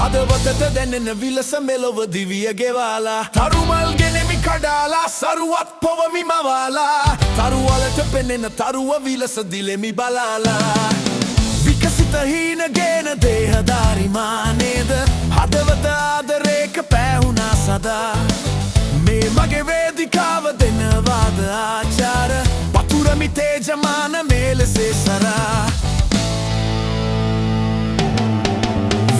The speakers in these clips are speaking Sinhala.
හදවතට දැනෙන විලස මෙලොව දිවිය ගෙවාලා තරුමල් ගෙනෙමි කඩාලා සරුවත් පොවමි මවාලා තරුවලට පෙනෙන තරුව විලස දිලෙමි බලාලා විකසිත හීන ගේන දේහධාරිමා නේද හදවත ආදරේක පෑහුණා සදා මේ මගේ වේදිකාව දෙනවාද ආචාර පතුරමි තේජමාන මේ ලෙසේ සරා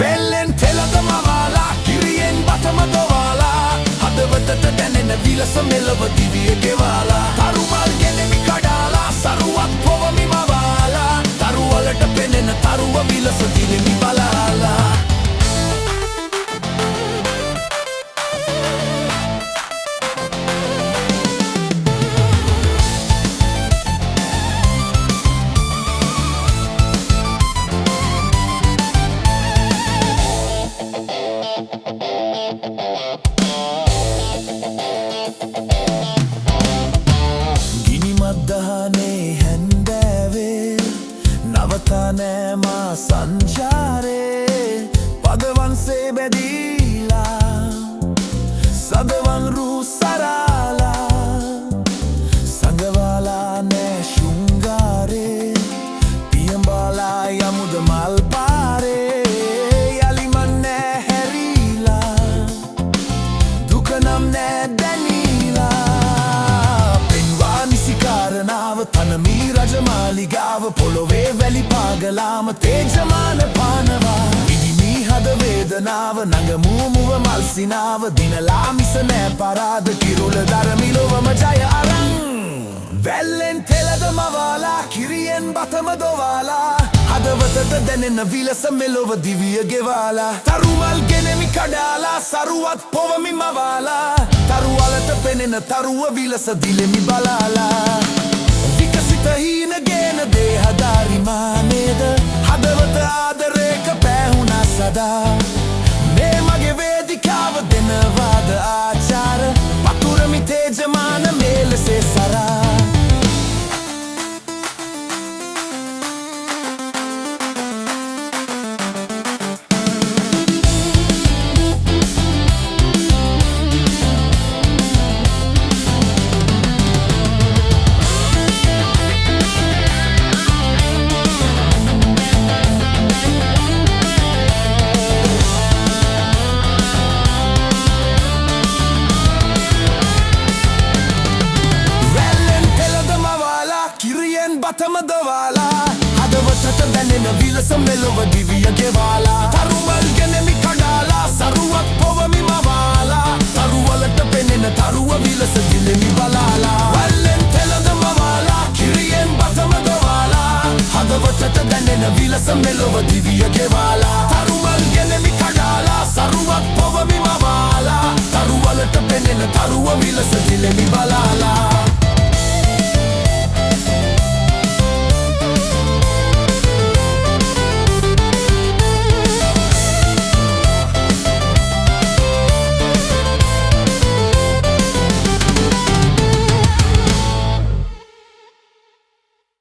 වෙල්ලෙන් තෙලද මවාලා කිරියෙන් බතම දොවාලා හදවතට දැනෙන විලස මෙලොව දිවිය ගෙවාලා තරුමල් ගෙනෙමි කඩාලා සරුවත් පොවමි මවාලා තරුවලට පෙනෙන තරුව විලස දිලෙමි බලාලා දහනේ හැන්දෑවේ නවතනෑ මා සංචාරේ පදවන්සේ බැදීලා සදවන් රූ සරාලා සඟවාලා නෑ ශුංගාරේ පියඹාලා යමුද මල් පාරේ යලිමන් නෑ හැරීලා දුකනම් නෑ දැනීලා තනමී රජමාලිගාව පොළොවේ වැලි පාගලාම තේජමාන පානවා ඉදිමී හද වේදනාව නඟමූමුව මල්සිනාව දිනලා මිස නෑ පරාද කිරුල දරමිලොවම ජය අරන් වැල්ලෙන් තෙලද මවාලා කිරියෙන් බතම දොවාලා හදවතට දැනෙන විලස මෙලොව දිවිය ගෙවාලා තරුමල් ගෙනෙමි කඩාලා සරුවත් පොවමි මවාලා තරුවලට පෙනෙන තරුව විලස දිලෙමි බලාලා හීන ගේන දේහධාරිමා නේද හදවත ආදරේක පෑහුණා සදා මේ මගේ වේදිකාව දෙනවාද ආචාර පතුරමි තේජමාන මේ ලෙසේ සරා බතම දොවාලා හදවතට දැනෙන විලස මෙලොව දිවිය ගෙවාලා තරුමල් ගෙනෙමි කඩාලා සරුවක් පොවමි මවාලා තරුවලට පෙනෙන තරුව විලස දිලෙමි බලාලා වල්ලෙන් තෙලද මවාලා කිරියෙන් බතම දොවාලා හදවතට දැනෙන විලස මෙලොව දිවිය ගෙවාලා තරුමල් ගෙනෙමි කඩාලා සරුවක් පොවමි මවාලා තරුවලට පෙනෙන තරුව විලස දිලෙමි බලාලා